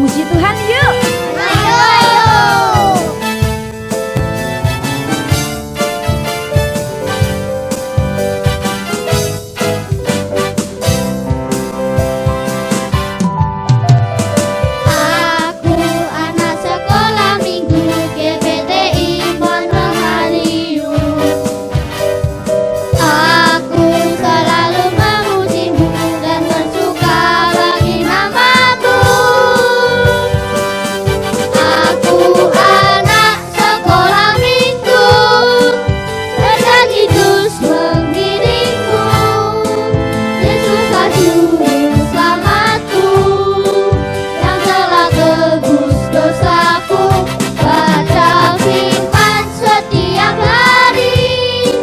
Puji Tuhan yuk. Ayo, ayo. Aku anak sekolah minggu GBTI Pondok Haliun. Aku selalu memujimu dan bersuka bagi namamu. Aku anak sekolah minggu, bernyanyi dus mengiringmu. Yesuslah juru selamatku, yang telah tebus dosaku. Baca firman setiap hari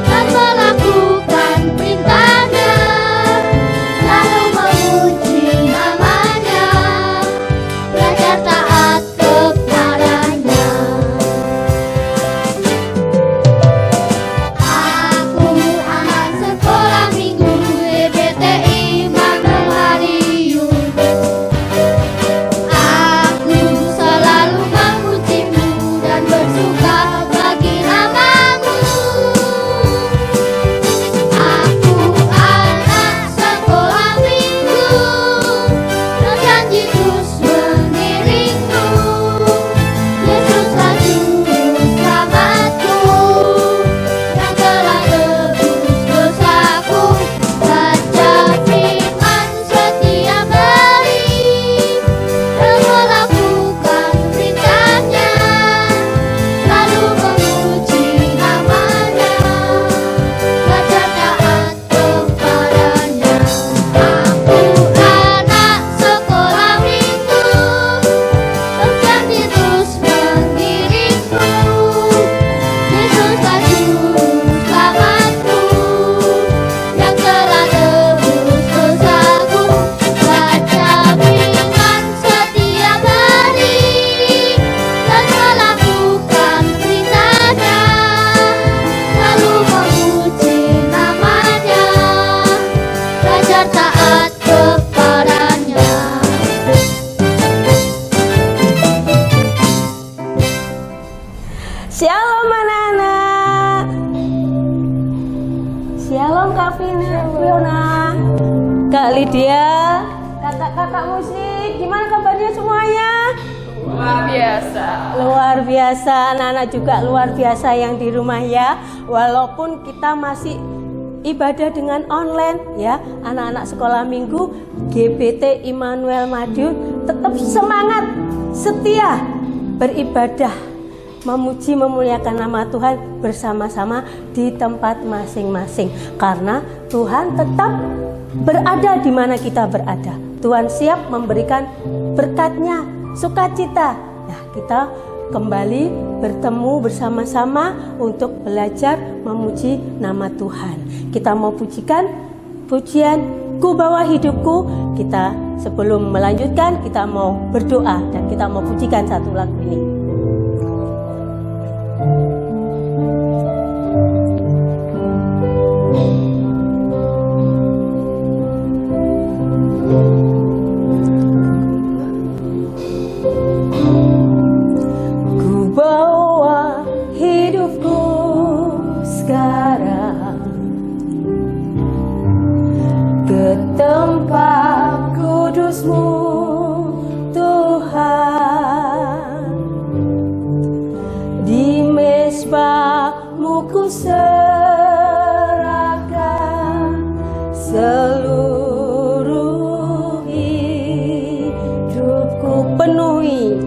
dan melakukan perintahnya, lalu memuji namanya, belajar taat kepadanya. Aku anak sekolah minggu GBTI Pondok Haliun. Aku selalu memujimu dan bersuka bagi namamu. Aku anak sekolah minggu, berjanji terus mengiringmu. Yesuslah juru selamatku, yang telah tebus dosaku. Baca firman setiap hari dan melakukan perintahnya, lalu memuji namanya, belajar taat kepadanya. Aku anak sekolah minggu, berjanji terus mengiringmu. Yesuslah juru selamatku, yang telah tebus dosaku. Baca firman setiap hari dan melakukan perintahnya, lalu memuji namanya, belajar taat kepadanya. Shalom anak-anak. Shalom Kak Fiona, Kak Lydia, kakak-kakak musik. Gimana kabarnya semuanya? Luar biasa, anak-anak juga luar biasa yang di rumah ya. Walaupun kita masih ibadah dengan online ya, anak-anak sekolah minggu GBT Immanuel Madiun tetap semangat, setia beribadah, memuji memuliakan nama Tuhan bersama-sama di tempat masing-masing. Karena Tuhan tetap berada di mana kita berada. Tuhan siap memberikan berkat-Nya, sukacita. Nah, kita kembali bertemu bersama-sama untuk belajar memuji nama Tuhan. Kita mau pujikan pujian Ku Bawa Hidupku. Kita sebelum melanjutkan, kita mau berdoa dan kita mau pujikan satu lagu ini. Ku bawa hidupku sekarang ke tempat kudus-Mu, Tuhan. Di mezbah-Mu ku serahkan seluruh hidupku, penuhi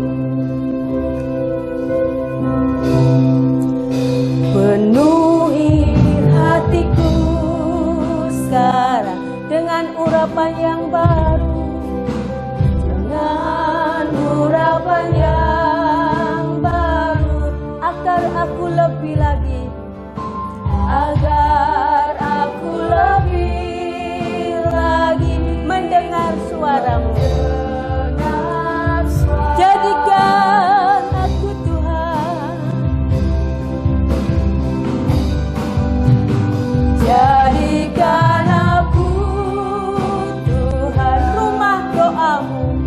hatiku sekarang dengan urapan yang baru, dengan urapan yang baru, agar aku lebih lagi, agar aku lebih lagi mendengar suara-Mu. Jadikan aku Tuhan, jadikan aku Tuhan, rumah doa-Mu.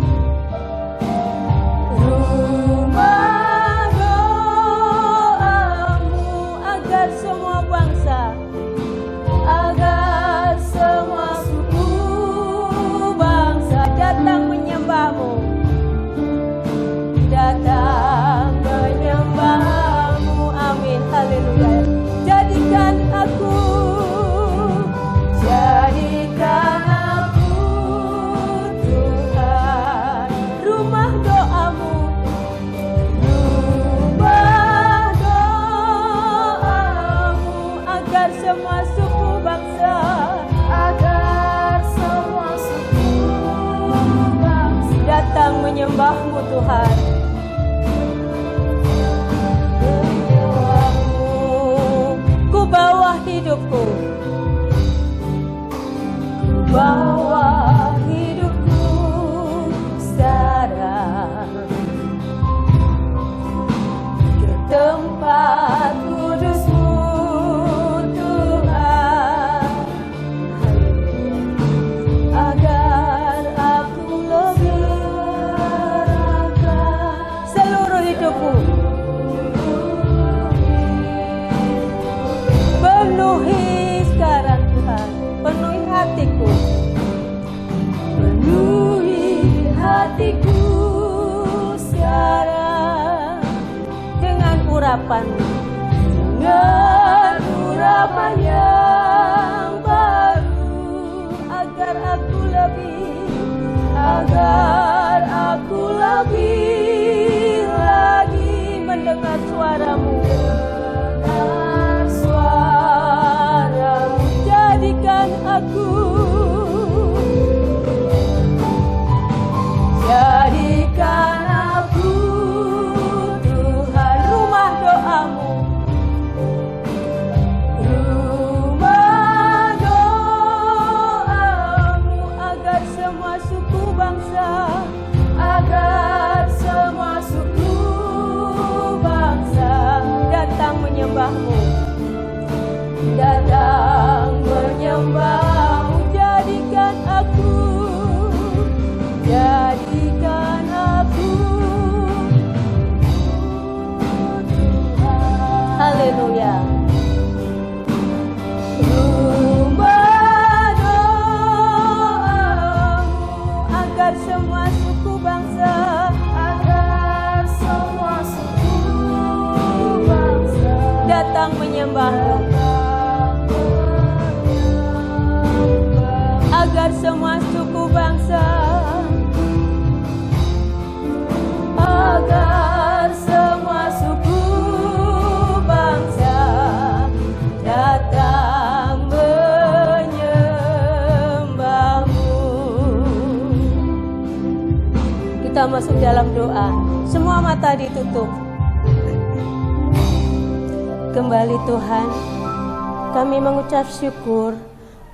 Tuhan. Ku bawa hidupku, ku bawa hidupku sekarang ke tempat kudus-Mu Tuhan, agar aku lebih seluruh hidupku. Penuhi sekarang Tuhan, penuhi hatiku, penuhi hatiku sekarang dengan urapan-Mu, dengan urapan yang baru, agar aku lebih lagi mendengar suara-Mu. Jadikan aku Tuhan rumah doa-Mu, agar semua suku bangsa datang menyembah-Mu, jadikan aku haleluya. Rumah doa-Mu, agar semua suku bangsa datang menyembah-Mu, agar semua suku bangsa datang menyembah-Mu. Kita masuk dalam doa, semua mata ditutup. Kembali Tuhan, kami mengucap syukur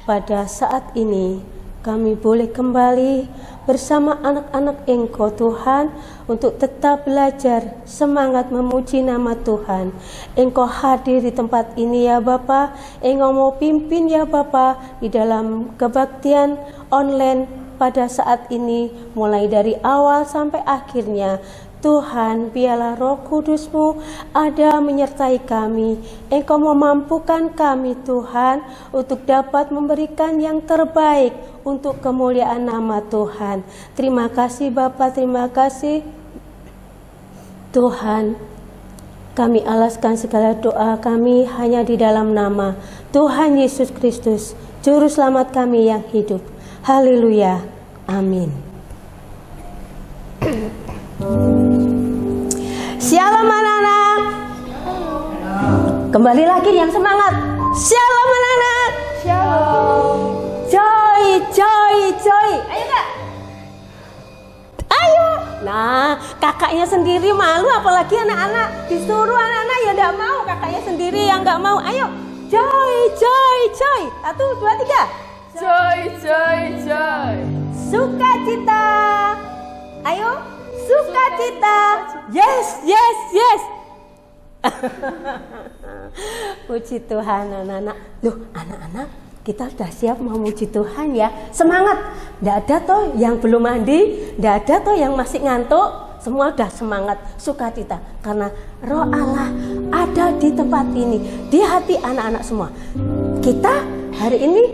pada saat ini kami boleh kembali bersama anak-anak Engkau Tuhan untuk tetap belajar semangat memuji nama Tuhan. Engkau hadir di tempat ini ya Bapa, Engkau mau pimpin ya Bapa di dalam kebaktian online pada saat ini mulai dari awal sampai akhirnya. Tuhan, biarlah Roh Kudus-Mu ada menyertai kami. Engkau memampukan kami Tuhan untuk dapat memberikan yang terbaik untuk kemuliaan nama Tuhan. Terima kasih Bapa, terima kasih Tuhan. Kami alaskan segala doa kami hanya di dalam nama Tuhan Yesus Kristus, Juru Selamat kami yang hidup. Haleluya, amin. Shalom anak-anak. Kembali lagi yang semangat. Shalom anak-anak. Shalom. Joy, joy, joy. Ayo Kak. Ayo. Nah, kakaknya sendiri malu apalagi anak-anak. Disuruh anak-anak ya enggak mau, kakaknya sendiri yang enggak mau. Ayo. Joy, joy, joy. 1, 2, 3. Joy, joy, joy. Sukacita. Ayo. Sukacita. Yes, yes, yes. Puji Tuhan anak-anak. Loh anak-anak, kita sudah siap memuji Tuhan ya. Semangat. Tidak ada toh yang belum mandi, tidak ada toh yang masih ngantuk. Semua sudah semangat, sukacita. Karena Roh Allah ada di tempat ini, di hati anak-anak semua. Kita hari ini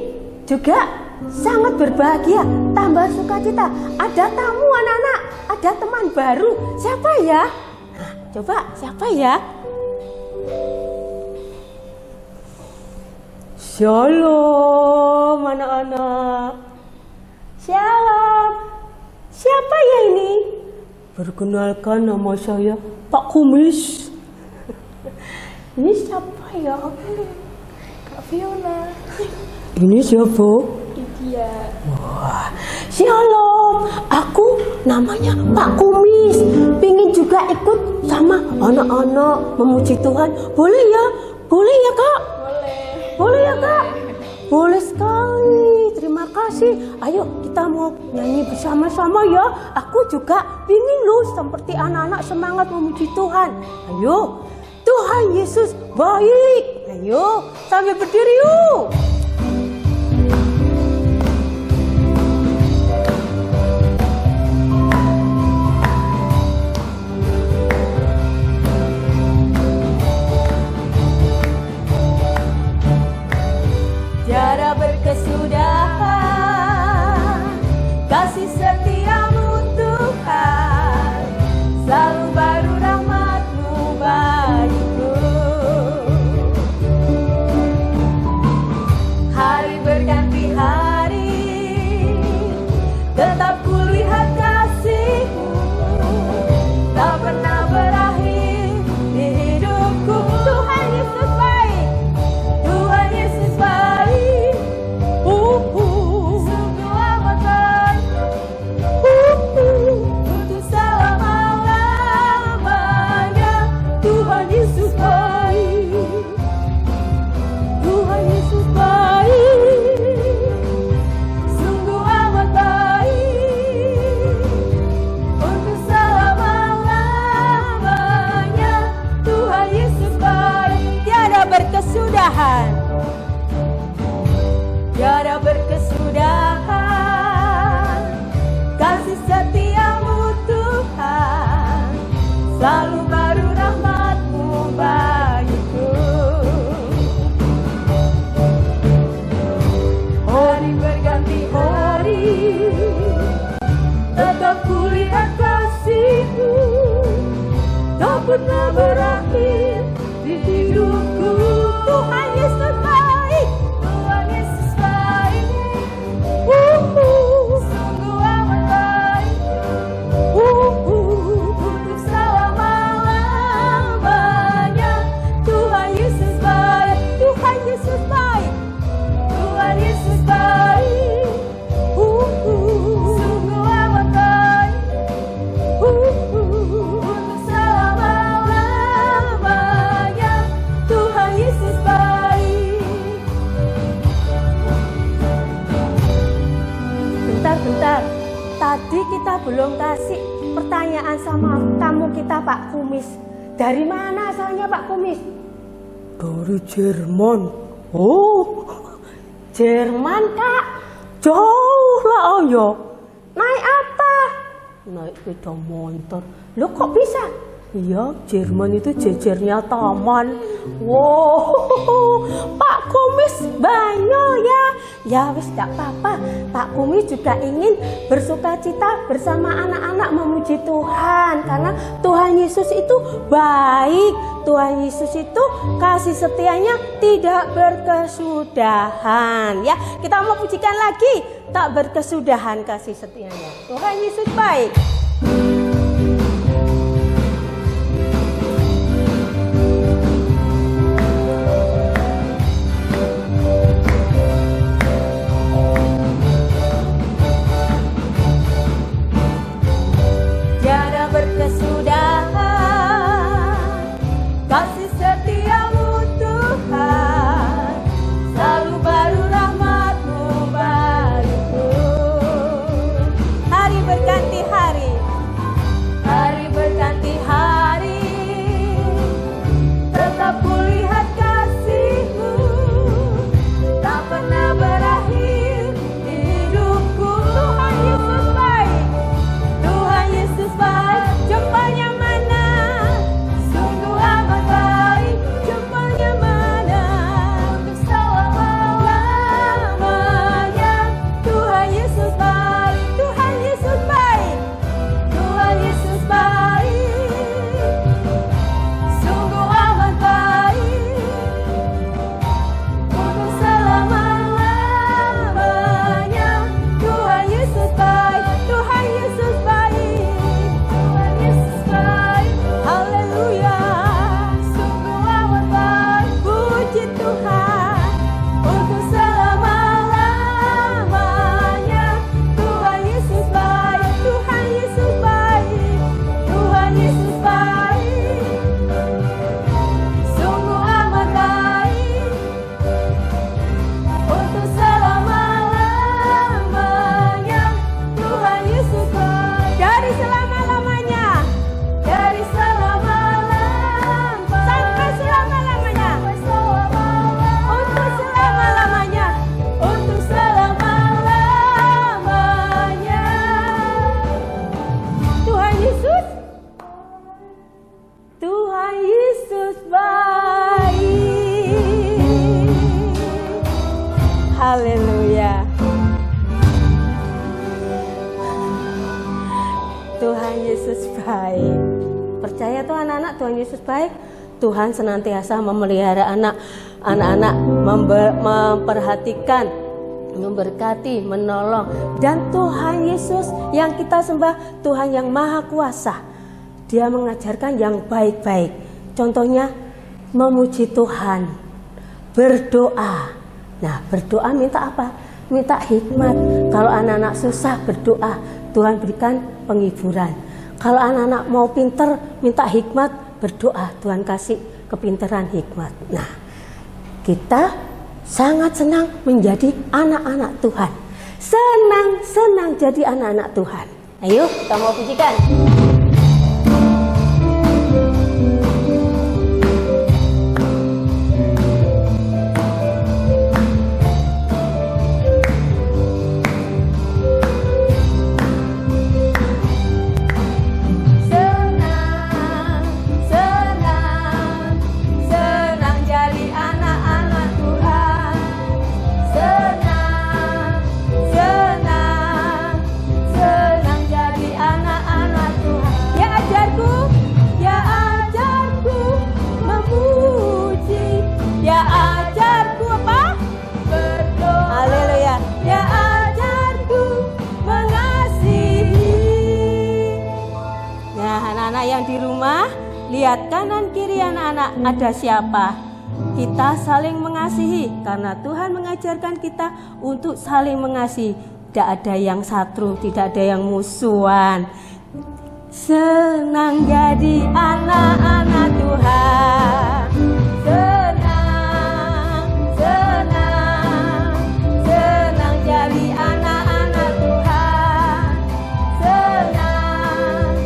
juga sangat berbahagia, tambah sukacita. Ada tamu anak-anak, ada teman baru. Siapa ya? Nah, coba siapa ya? Shalom anak-anak. Shalom. Siapa ya ini? Perkenalkan nama saya Pak Kumis. Ini siapa ya? Kak Fiona. Ini siapa? Dia. Wah, shalom. Aku namanya Pak Kumis. Pingin juga ikut sama anak-anak memuji Tuhan. Boleh ya? Boleh ya Kak? Boleh ya Kak? Boleh sekali, terima kasih. Ayo kita mau nyanyi bersama-sama ya. Aku juga pingin loh seperti anak-anak semangat memuji Tuhan. Ayo, Tuhan Yesus baik. Ayo, sambil berdiri yuk. Tiada berkesudahan kasih setiamu Tuhan, selalu baru rahmat-Mu bagiku. Hari berganti hari, tetap kulihat kasih-Mu, tak pernah berakhir di hidupku. Tuhan Yesus baik, Tuhan Yesus baik. Sungguh amat baik, untuk selama-lamanya. Tuhan Yesus baik, Tuhan Yesus baik, sungguh amat baik, untuk selama-lamanya. Tuhan Yesus baik, tiada berkesudahan. Tiada berkesudahan kasih setiamu Tuhan, selalu baru rahmat-Mu bagiku. Hari berganti hari, tetap kulihat kasih-Mu, tak pernah berakhir di hidupku. Tuhan Yesus baik, Tuhan Yesus baik, sungguh amat baik, untuk selama-lamanya. Tuhan Yesus baik, Tuhan Yesus baik, Tuhan Yesus baik, sungguh amat baik, untuk selama-lamanya. Tuhan Yesus baik. Bentar, tadi kita belum kasih pertanyaan sama tamu kita Pak Kumis. Dari mana asalnya Pak Kumis? Dari Jerman. Oh, Jerman Kak. Jauh lah oh yo. Naik apa? Naik sepeda motor. Loh kok bisa? Iya, Jerman itu jejernya taman. Wow, Pak Kumis banyak ya. Ya wis gak apa-apa. Pak Kumis juga ingin bersukacita bersama anak-anak memuji Tuhan. Karena Tuhan Yesus itu baik. Tuhan Yesus itu kasih setianya tidak berkesudahan. Ya, kita mau pujikan lagi. Tak berkesudahan kasih setianya. Tuhan Yesus baik. Berkesudahan kasih setiamu Tuhan, selalu baru rahmat-Mu bagiku. Hari berganti hari, Tuhan Yesus baik. Percaya tuh anak-anak, Tuhan Yesus baik. Tuhan senantiasa memelihara anak-anak, memperhatikan, memberkati, menolong. Dan Tuhan Yesus yang kita sembah, Tuhan yang Maha Kuasa, Dia mengajarkan yang baik-baik. Contohnya memuji Tuhan, berdoa. Nah, berdoa minta apa? Minta hikmat. Kalau anak-anak susah berdoa, Tuhan berikan penghiburan. Kalau anak-anak mau pinter, minta hikmat, berdoa, Tuhan kasih kepinteran hikmat. Nah, kita sangat senang menjadi anak-anak Tuhan. Senang jadi anak-anak Tuhan. Ayo, kita mau pujikan. Yang di rumah, lihat kanan kiri anak-anak, ada siapa? Kita saling mengasihi karena Tuhan mengajarkan kita untuk saling mengasihi. Tidak ada yang satru, tidak ada yang musuhan. Senang jadi anak-anak Tuhan. Senang jadi anak-anak Tuhan. Senang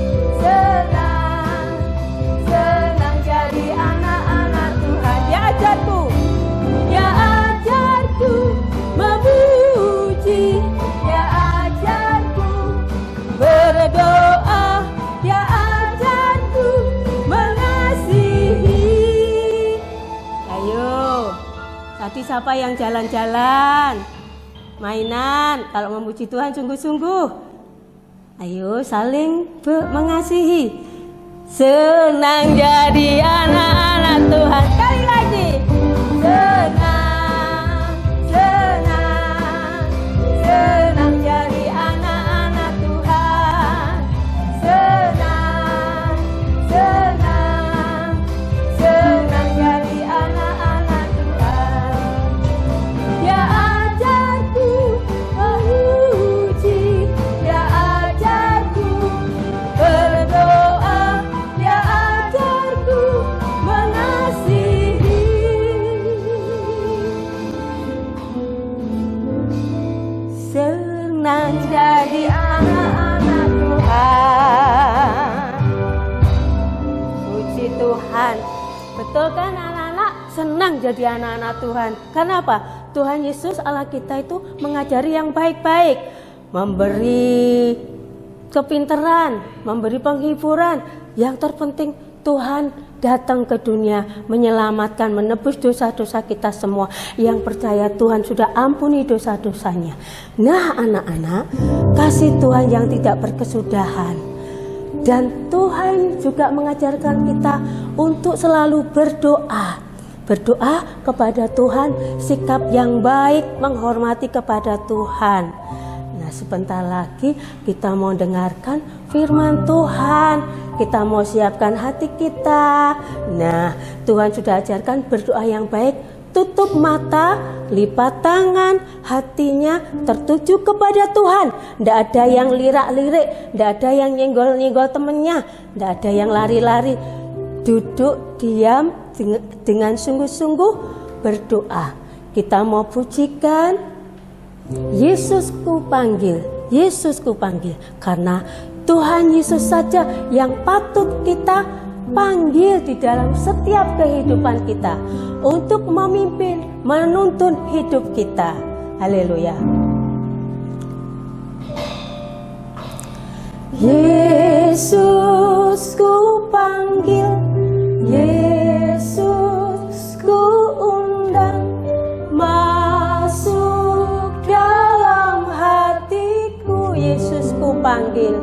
jadi anak-anak Tuhan. Ya ajarku memuji, ya ajarku berdoa, ya ajarku mengasihi. Ayo, tadi siapa yang jalan-jalan, mainan? Kalau memuji Tuhan sungguh-sungguh, ayo saling mengasihi. Senang jadi anak-anak Tuhan. Sekali lagi. Senang jadi anak-anak Tuhan. Senang jadi anak-anak Tuhan. Ya ajarku memuji, ya ajarku berdoa, ya ajarku mengasihi. Senang jadi anak-anak Tuhan. Puji Tuhan. Betul kan anak-anak? Senang jadi anak-anak Tuhan. Karena apa? Tuhan Yesus Allah kita itu mengajari yang baik-baik, memberi kepintaran, memberi penghiburan. Yang terpenting Tuhan datang ke dunia menyelamatkan, menebus dosa-dosa kita semua. Yang percaya Tuhan sudah ampuni dosa-dosanya. Nah anak-anak, kasih Tuhan yang tidak berkesudahan. Dan Tuhan juga mengajarkan kita untuk selalu berdoa. Berdoa kepada Tuhan, sikap yang baik, menghormati kepada Tuhan. Nah, sebentar lagi kita mau dengarkan firman Tuhan. Kita mau siapkan hati kita. Nah, Tuhan sudah ajarkan berdoa yang baik. Tutup mata, lipat tangan, hatinya tertuju kepada Tuhan. Tidak ada yang lirak-lirik, tidak ada yang nyenggol-nyenggol temennya, tidak ada yang lari-lari. Duduk diam dengan sungguh-sungguh berdoa. Kita mau pujikan, Yesusku panggil, Yesusku panggil. Karena Tuhan Yesus saja yang patut kita panggil di dalam setiap kehidupan kita untuk memimpin, menuntun hidup kita. Haleluya. Yesus ku panggil, Yesus ku undang, masuk dalam hatiku. Yesus ku panggil,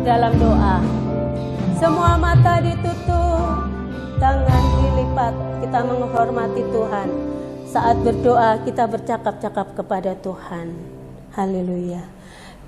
dalam doa. Semua mata ditutup, tangan dilipat, kita menghormati Tuhan. Saat berdoa kita bercakap-cakap kepada Tuhan. Haleluya.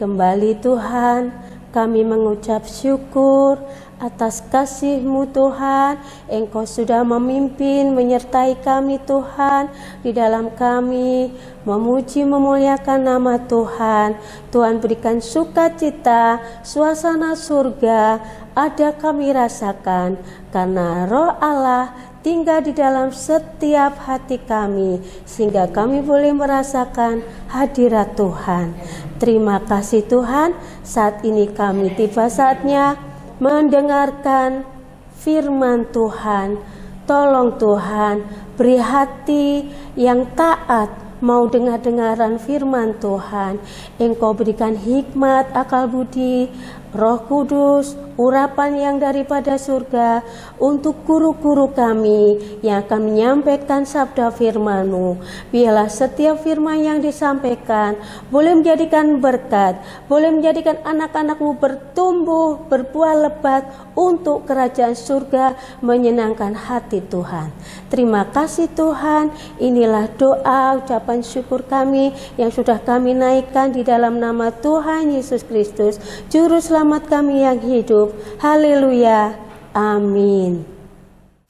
Kembali Tuhan, kami mengucap syukur atas kasih-Mu Tuhan. Engkau sudah memimpin, menyertai kami Tuhan. Di dalam kami memuji, memuliakan nama Tuhan. Tuhan berikan sukacita, suasana surga ada kami rasakan. Karena Roh Allah tinggal di dalam setiap hati kami, sehingga kami boleh merasakan hadirat Tuhan. Terima kasih Tuhan, saat ini kami tiba saatnya mendengarkan firman Tuhan. Tolong Tuhan, beri hati yang taat, mau dengar-dengaran firman Tuhan. Engkau berikan hikmat, akal budi, Roh Kudus, urapan yang daripada surga untuk guru-guru kami yang akan menyampaikan sabda firman-Mu. Biarlah setiap firman yang disampaikan boleh menjadikan berkat, boleh menjadikan anak-anak-Mu bertumbuh, berbuah lebat untuk kerajaan surga, menyenangkan hati Tuhan. Terima kasih Tuhan, inilah doa ucapan syukur kami yang sudah kami naikkan di dalam nama Tuhan Yesus Kristus, Juru Selamat kami yang hidup. Haleluya, amin.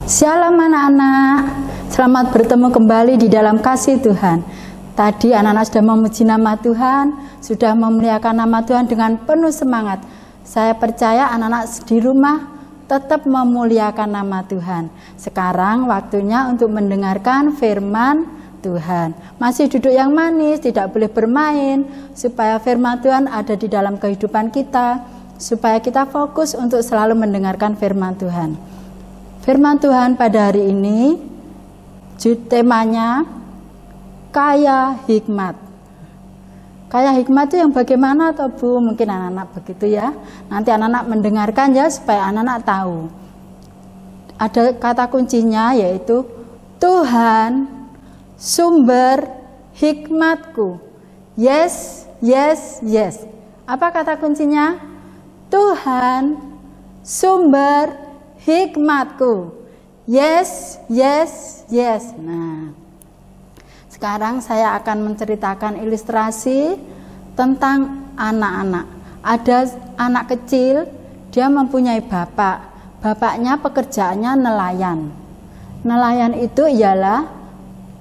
Shalom anak-anak, selamat bertemu kembali di dalam kasih Tuhan. Tadi anak-anak sudah memuji nama Tuhan, sudah memuliakan nama Tuhan dengan penuh semangat. Saya percaya anak-anak di rumah tetap memuliakan nama Tuhan. Sekarang waktunya untuk mendengarkan firman Tuhan. Masih duduk yang manis, tidak boleh bermain, supaya firman Tuhan ada di dalam kehidupan kita, supaya kita fokus untuk selalu mendengarkan firman Tuhan. Firman Tuhan pada hari ini temanya kaya hikmat. Kaya hikmat itu yang bagaimana toh Bu? Mungkin anak-anak begitu ya. Nanti anak-anak mendengarkan ya supaya anak-anak tahu. Ada kata kuncinya yaitu Tuhan sumber hikmatku. Yes, yes, yes. Apa kata kuncinya? Tuhan sumber hikmatku. Yes, yes, yes. Nah, sekarang saya akan menceritakan ilustrasi tentang anak-anak. Ada anak kecil, dia mempunyai bapak. Bapaknya pekerjaannya nelayan. Nelayan itu ialah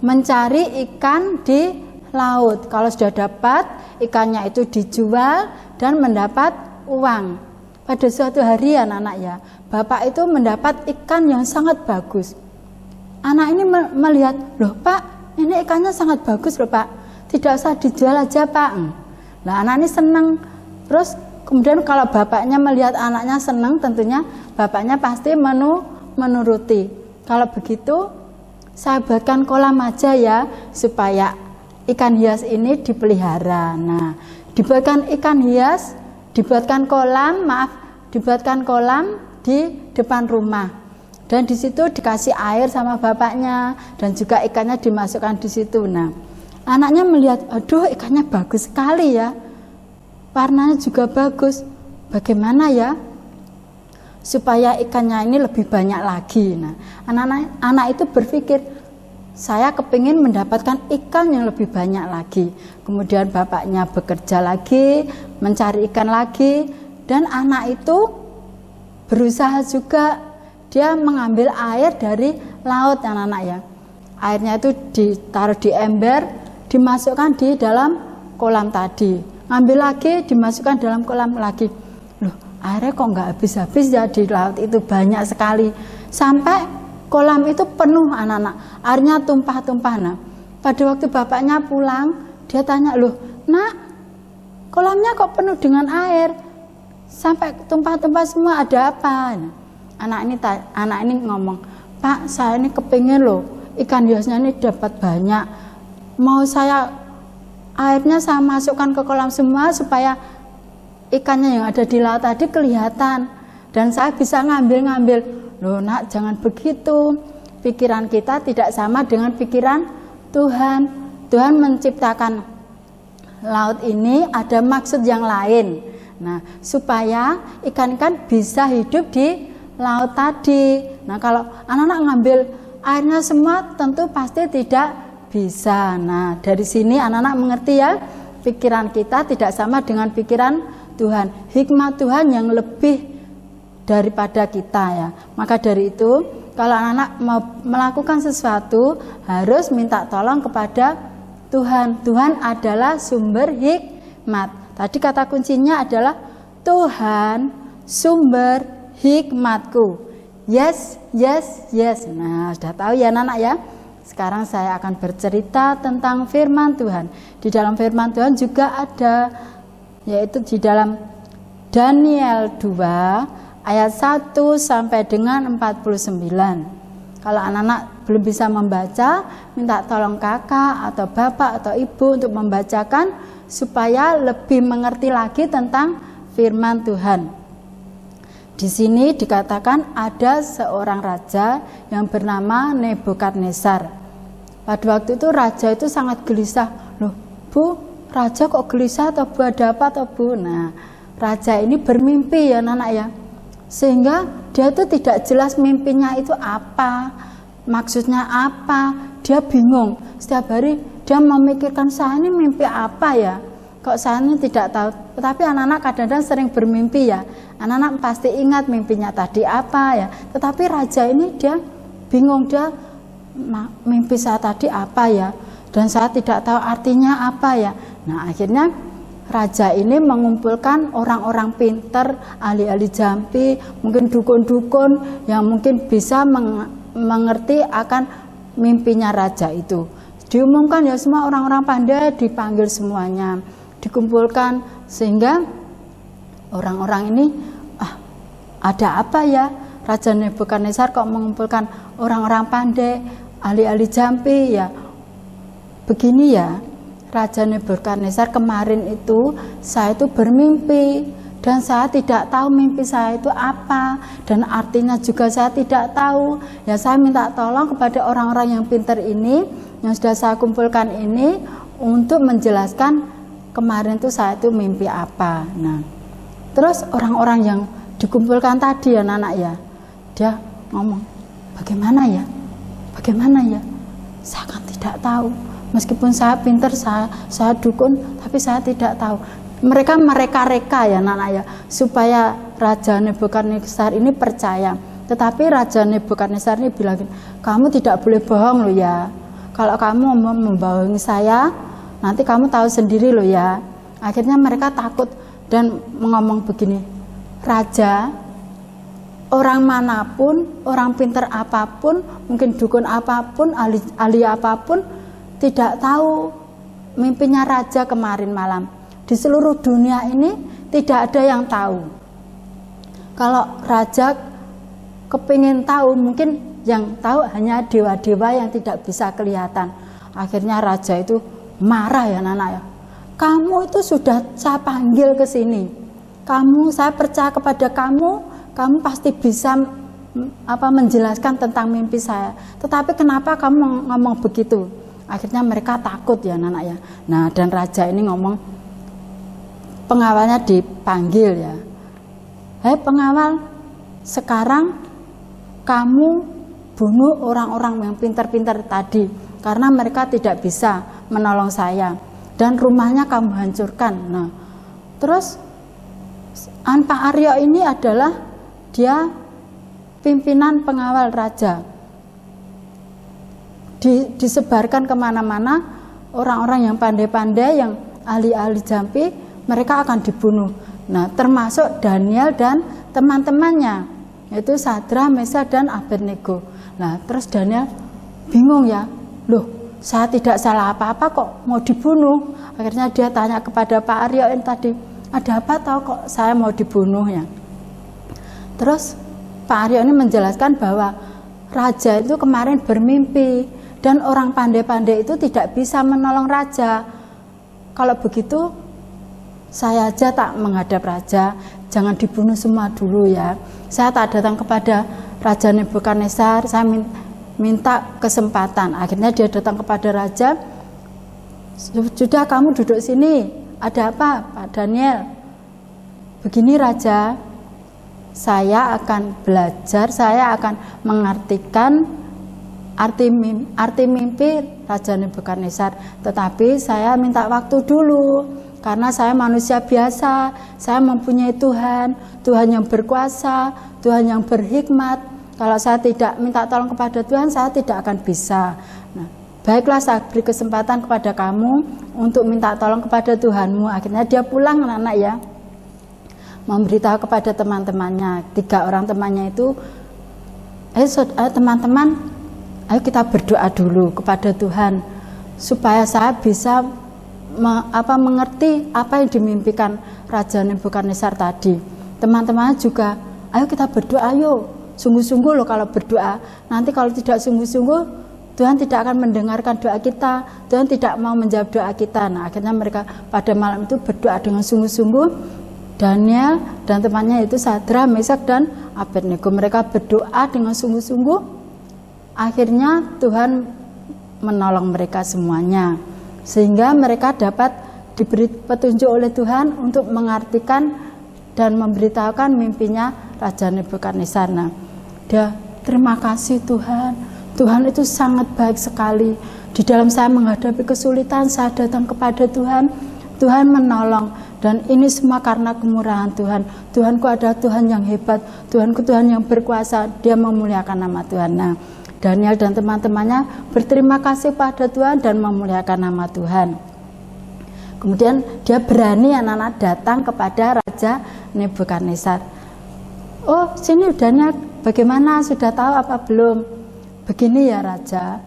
mencari ikan di laut. Kalau sudah dapat, ikannya itu dijual dan mendapat uang. Pada suatu hari anak-anak ya, bapak itu mendapat ikan yang sangat bagus. Anak ini melihat, loh Pak, ini ikannya sangat bagus loh Pak, tidak usah dijual aja Pak. Nah anak ini senang. Terus kemudian kalau bapaknya melihat anaknya senang, tentunya bapaknya pasti menuruti. Kalau begitu saya buatkan kolam aja ya, supaya ikan hias ini dipelihara. Nah, dibuatkan ikan hias, dibuatkan kolam di depan rumah, dan di situ dikasih air sama bapaknya, dan juga ikannya dimasukkan di situ. Nah, anaknya melihat, aduh ikannya bagus sekali ya, warnanya juga bagus. Bagaimana ya supaya ikannya ini lebih banyak lagi? Nah, anak itu berpikir, saya kepingin mendapatkan ikan yang lebih banyak lagi. Kemudian bapaknya bekerja lagi, mencari ikan lagi, dan anak itu berusaha juga. Dia mengambil air dari laut anak-anak ya. Airnya itu ditaruh di ember, dimasukkan di dalam kolam tadi. Ngambil lagi, dimasukkan dalam kolam lagi. Loh, airnya kok nggak habis-habis ya di laut itu, banyak sekali. Sampai kolam itu penuh anak-anak, airnya tumpah-tumpah. Nah, pada waktu bapaknya pulang, dia tanya, loh nak, kolamnya kok penuh dengan air, sampai tumpah-tumpah semua, ada apa? Nah, anak ini ngomong, Pak, saya ini kepingin loh ikan hiasnya ini dapat banyak, mau airnya saya masukkan ke kolam semua supaya ikannya yang ada di laut tadi kelihatan, dan saya bisa ngambil. Loh nak, jangan begitu. Pikiran kita tidak sama dengan pikiran Tuhan. Tuhan menciptakan laut ini ada maksud yang lain. Nah, supaya ikan-ikan bisa hidup di laut tadi. Nah, kalau anak-anak ngambil airnya semua tentu pasti tidak bisa. Nah, dari sini anak-anak mengerti ya, pikiran kita tidak sama dengan pikiran Tuhan. Hikmat Tuhan yang lebih daripada kita ya. Maka dari itu, kalau anak-anak mau melakukan sesuatu harus minta tolong kepada Tuhan. Tuhan adalah sumber hikmat. Tadi kata kuncinya adalah Tuhan sumber hikmatku. Yes, yes, yes. Nah, sudah tahu ya anak-anak ya. Sekarang saya akan bercerita tentang firman Tuhan. Di dalam firman Tuhan juga ada, yaitu di dalam Daniel 2 ayat 1 sampai dengan 49. Kalau anak-anak belum bisa membaca, minta tolong kakak atau bapak atau ibu untuk membacakan supaya lebih mengerti lagi tentang firman Tuhan. Di sini dikatakan ada seorang raja yang bernama Nebukadnezar. Pada waktu itu raja itu sangat gelisah. Loh, Bu, raja kok gelisah atau Bu, ada apa atau Bu? Nah, raja ini bermimpi ya anak-anak ya. Sehingga dia itu tidak jelas mimpinya itu apa, maksudnya apa. Dia bingung. Setiap hari dia memikirkan, saya ini mimpi apa ya? Kok saya ini tidak tahu. Tetapi anak-anak kadang-kadang sering bermimpi ya. Anak-anak pasti ingat mimpinya tadi apa ya. Tetapi raja ini dia bingung, dia mimpi saya tadi apa ya. Dan saya tidak tahu artinya apa ya. Nah, akhirnya raja ini mengumpulkan orang-orang pintar, ahli-ahli jampi, mungkin dukun-dukun yang mungkin bisa mengerti akan mimpinya raja itu. Diumumkan ya, semua orang-orang pandai dipanggil semuanya, dikumpulkan, sehingga orang-orang ini ada apa ya, Raja Nebukadnezar kok mengumpulkan orang-orang pandai, ahli-ahli jampi ya. Begini ya, Raja Nebukadnezar, kemarin itu saya itu bermimpi dan saya tidak tahu mimpi saya itu apa dan artinya juga saya tidak tahu. Ya, saya minta tolong kepada orang-orang yang pintar ini yang sudah saya kumpulkan ini untuk menjelaskan kemarin itu saya itu mimpi apa. Nah, terus orang-orang yang dikumpulkan tadi ya anak-anak ya, dia ngomong, bagaimana ya, saya kan tidak tahu. Meskipun saya pintar, saya dukun, tapi saya tidak tahu. Mereka mereka-reka ya anak-anak ya, supaya Raja Nebukadnezar ini percaya. Tetapi Raja Nebukadnezar ini bilang, kamu tidak boleh bohong loh ya. Kalau kamu mau membohongi saya, nanti kamu tahu sendiri loh ya. Akhirnya mereka takut dan ngomong begini, Raja, orang manapun, orang pintar apapun, mungkin dukun apapun, ahli apapun, tidak tahu mimpinya raja kemarin malam. Di seluruh dunia ini tidak ada yang tahu. Kalau raja kepingin tahu, mungkin yang tahu hanya dewa-dewa yang tidak bisa kelihatan. Akhirnya raja itu marah ya anak-anak ya. Kamu itu sudah saya panggil ke sini. Saya percaya kepada kamu pasti bisa menjelaskan tentang mimpi saya. Tetapi kenapa kamu ngomong begitu? Akhirnya mereka takut ya anak-anak ya. Nah, dan raja ini ngomong, pengawalnya dipanggil ya. Hei pengawal, sekarang kamu bunuh orang-orang yang pintar-pintar tadi karena mereka tidak bisa menolong saya, dan rumahnya kamu hancurkan. Nah, terus Pak Aryo ini adalah dia pimpinan pengawal raja. Disebarkan kemana-mana orang-orang yang pandai-pandai, yang ahli-ahli jampi, mereka akan dibunuh. Nah, termasuk Daniel dan teman-temannya, yaitu Sadra, Mesha, dan Abednego. Nah, terus Daniel bingung ya, loh, saya tidak salah apa-apa kok mau dibunuh. Akhirnya dia tanya kepada Pak Aryo yang tadi, ada apa tahu kok saya mau dibunuh ya. Terus Pak Aryo ini menjelaskan bahwa raja itu kemarin bermimpi dan orang pandai-pandai itu tidak bisa menolong raja. Kalau begitu saya aja tak menghadap raja, jangan dibunuh semua dulu ya. Saya tak datang kepada Raja Nebukadnezar, saya minta kesempatan. Akhirnya dia datang kepada raja. Sudah, kamu duduk sini. Ada apa, Pak Daniel? begini Raja, saya akan belajar, saya akan mengartikan arti mimpi Raja Nebukadnezar, tetapi saya minta waktu dulu karena saya manusia biasa, saya mempunyai Tuhan yang berkuasa, Tuhan yang berhikmat. Kalau saya tidak minta tolong kepada Tuhan, saya tidak akan bisa. Nah, baiklah, saya beri kesempatan kepada kamu untuk minta tolong kepada Tuhanmu. Akhirnya dia pulang, anak-anak ya, memberitahu kepada teman-temannya. 3 orang temannya itu, teman-teman, ayo kita berdoa dulu kepada Tuhan supaya saya bisa mengerti apa yang dimimpikan Raja Nebukadnezar tadi. Teman-teman juga, ayo kita berdoa, ayo sungguh-sungguh loh kalau berdoa. Nanti kalau tidak sungguh-sungguh, Tuhan tidak akan mendengarkan doa kita, Tuhan tidak mau menjawab doa kita. Nah, akhirnya mereka pada malam itu berdoa dengan sungguh-sungguh. Daniel dan temannya itu Sadrak, Mesak dan Abednego, mereka berdoa dengan sungguh-sungguh. Akhirnya Tuhan menolong mereka semuanya, sehingga mereka dapat diberi petunjuk oleh Tuhan untuk mengartikan dan memberitahukan mimpinya Raja Nebukadnezar. Nah, terima kasih Tuhan. Tuhan itu sangat baik sekali. Di dalam saya menghadapi kesulitan, saya datang kepada Tuhan. Tuhan menolong, dan ini semua karena kemurahan Tuhan. Tuhanku adalah Tuhan yang hebat, Tuhanku Tuhan yang berkuasa, dia memuliakan nama Tuhan. Nah, Daniel dan teman-temannya berterima kasih pada Tuhan dan memuliakan nama Tuhan. Kemudian dia berani anak-anak datang kepada Raja Nebukadnezar. Oh, sini Daniel, bagaimana, sudah tahu apa belum? Begini ya Raja,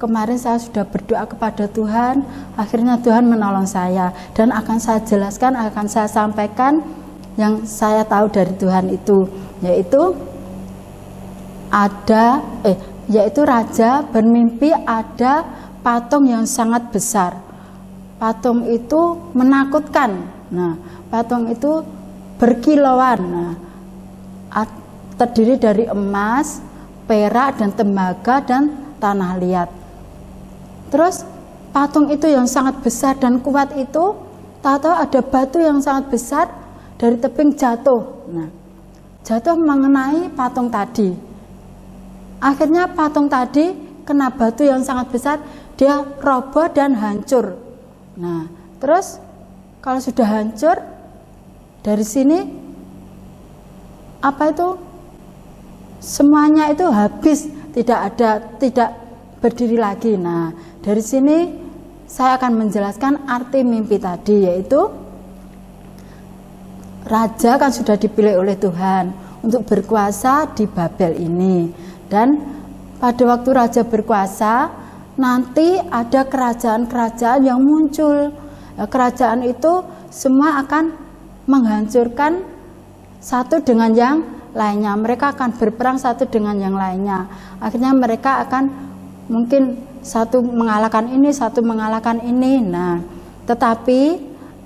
kemarin saya sudah berdoa kepada Tuhan, akhirnya Tuhan menolong saya, dan akan saya jelaskan, akan saya sampaikan yang saya tahu dari Tuhan itu, yaitu Raja bermimpi ada patung yang sangat besar. Patung itu menakutkan. Nah, patung itu berkilauan. Nah, terdiri dari emas, perak dan tembaga dan tanah liat. Terus patung itu yang sangat besar dan kuat itu, tahu-tahu ada batu yang sangat besar dari tebing jatuh. Nah, jatuh mengenai patung tadi. Akhirnya patung tadi kena batu yang sangat besar, dia roboh dan hancur. Nah, terus kalau sudah hancur, dari sini apa itu? Semuanya itu habis, tidak berdiri lagi. Nah, dari sini saya akan menjelaskan arti mimpi tadi, yaitu raja kan sudah dipilih oleh Tuhan untuk berkuasa di Babel ini. Dan pada waktu raja berkuasa, nanti ada kerajaan-kerajaan yang muncul. Kerajaan itu semua akan menghancurkan satu dengan yang lainnya. Mereka akan berperang satu dengan yang lainnya. Akhirnya mereka akan mungkin satu mengalahkan ini, satu mengalahkan ini. Nah, tetapi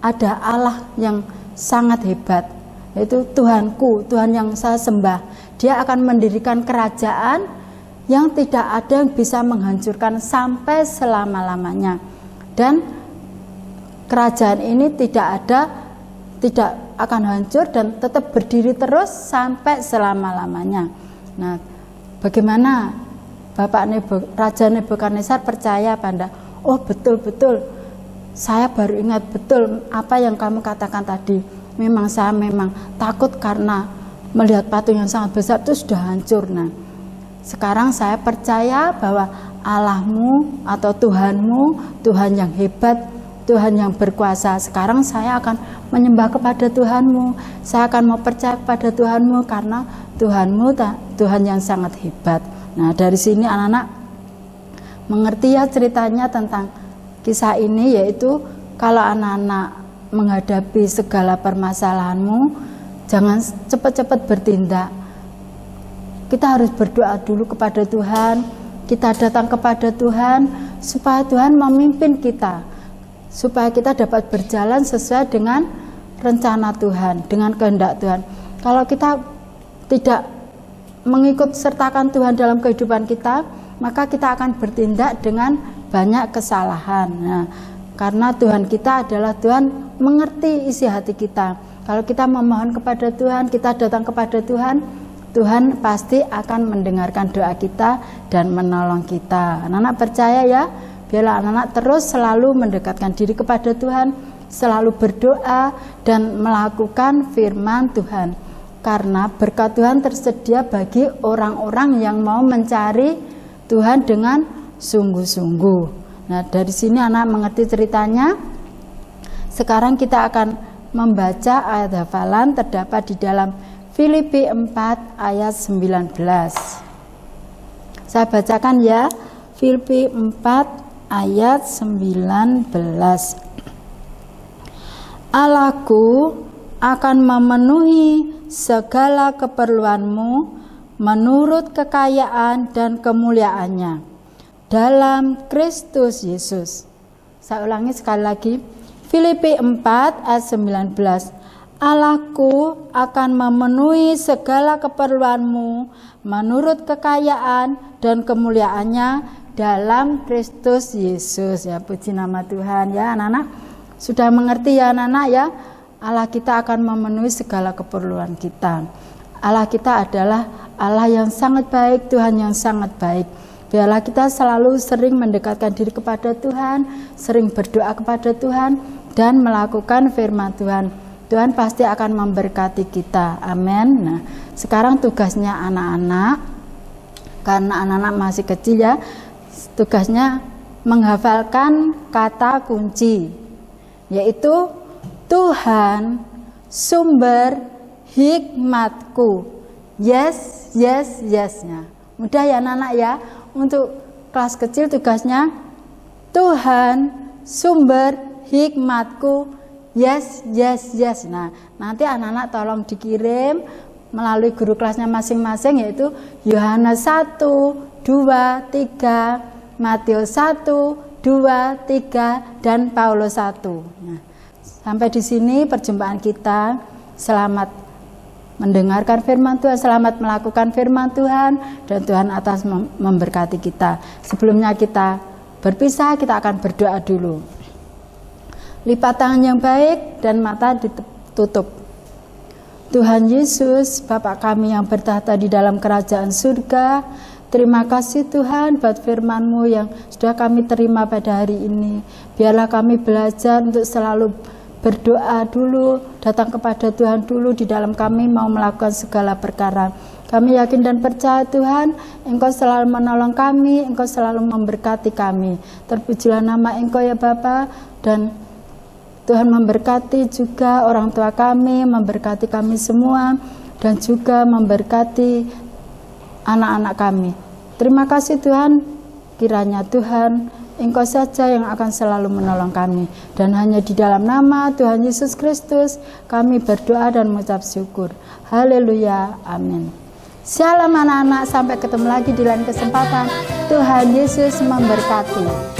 ada Allah yang sangat hebat, yaitu Tuhanku, Tuhan yang saya sembah. Dia akan mendirikan kerajaan yang tidak ada yang bisa menghancurkan sampai selama-lamanya. Dan kerajaan ini tidak akan hancur dan tetap berdiri terus sampai selama-lamanya. Nah, bagaimana Raja Nebukadnezar percaya pada, oh betul-betul, saya baru ingat betul apa yang kamu katakan tadi. Saya memang takut karena melihat patung yang sangat besar itu sudah hancur. Nah, sekarang saya percaya bahwa Allahmu atau Tuhanmu, Tuhan yang hebat, Tuhan yang berkuasa. Sekarang saya akan menyembah kepada Tuhanmu, saya akan mau percaya kepada Tuhanmu karena Tuhanmu Tuhan yang sangat hebat. Nah, dari sini anak-anak mengerti ya ceritanya tentang kisah ini, yaitu kalau anak-anak menghadapi segala permasalahanmu, jangan cepat-cepat bertindak. Kita harus berdoa dulu kepada Tuhan, kita datang kepada Tuhan supaya Tuhan memimpin kita, supaya kita dapat berjalan sesuai dengan rencana Tuhan, dengan kehendak Tuhan. Kalau kita tidak mengikut sertakan Tuhan dalam kehidupan kita, maka kita akan bertindak dengan banyak kesalahan. Nah, karena Tuhan kita adalah Tuhan mengerti isi hati kita. Kalau kita memohon kepada Tuhan, kita datang kepada Tuhan, Tuhan pasti akan mendengarkan doa kita dan menolong kita. Anak-anak percaya ya, biarlah anak-anak terus selalu mendekatkan diri kepada Tuhan, selalu berdoa dan melakukan firman Tuhan. Karena berkat Tuhan tersedia bagi orang-orang yang mau mencari Tuhan dengan sungguh-sungguh. Nah, dari sini anak mengerti ceritanya. Sekarang kita akan membaca ayat hafalan terdapat di dalam Filipi 4 ayat 19. Saya bacakan ya, Filipi 4 ayat 19. Allahku akan memenuhi segala keperluanmu menurut kekayaan dan kemuliaannya dalam Kristus Yesus. Saya ulangi sekali lagi, Filipi 4 ayat 19. Allahku akan memenuhi segala keperluanmu menurut kekayaan dan kemuliaannya dalam Kristus Yesus. Ya, puji nama Tuhan ya anak-anak. Sudah mengerti ya anak-anak ya, Allah kita akan memenuhi segala keperluan kita. Allah kita adalah Allah yang sangat baik, Tuhan yang sangat baik. Biarlah kita selalu sering mendekatkan diri kepada Tuhan, sering berdoa kepada Tuhan, dan melakukan firman Tuhan. Tuhan pasti akan memberkati kita. Amin. Nah, sekarang tugasnya anak-anak, karena anak-anak masih kecil ya, tugasnya menghafalkan kata kunci, yaitu Tuhan sumber hikmatku. Yes, yes, yes-nya. Mudah ya anak-anak ya. Untuk kelas kecil tugasnya Tuhan sumber hikmatku. Yes, yes, yes. Nah, nanti anak-anak tolong dikirim melalui guru kelasnya masing-masing, yaitu Yohanes 1, 2, 3, Matius 1, 2, 3, dan Paulus 1. Nah, sampai di sini perjumpaan kita. Selamat mendengarkan firman Tuhan, selamat melakukan firman Tuhan, dan Tuhan atas memberkati kita. Sebelumnya kita berpisah, kita akan berdoa dulu. Lipat tangan yang baik dan mata ditutup. Tuhan Yesus, Bapa kami yang bertahta di dalam kerajaan surga, terima kasih Tuhan buat firman-Mu yang sudah kami terima pada hari ini. Biarlah kami belajar untuk selalu berdoa dulu, datang kepada Tuhan dulu di dalam kami mau melakukan segala perkara. Kami yakin dan percaya Tuhan, Engkau selalu menolong kami, Engkau selalu memberkati kami. Terpujilah nama Engkau ya Bapa, dan Tuhan memberkati juga orang tua kami, memberkati kami semua, dan juga memberkati anak-anak kami. Terima kasih Tuhan, kiranya Tuhan Engkau saja yang akan selalu menolong kami. Dan hanya di dalam nama Tuhan Yesus Kristus kami berdoa dan mengucap syukur. Haleluya, amin. Shalom anak-anak, sampai ketemu lagi di lain kesempatan. Tuhan Yesus memberkati.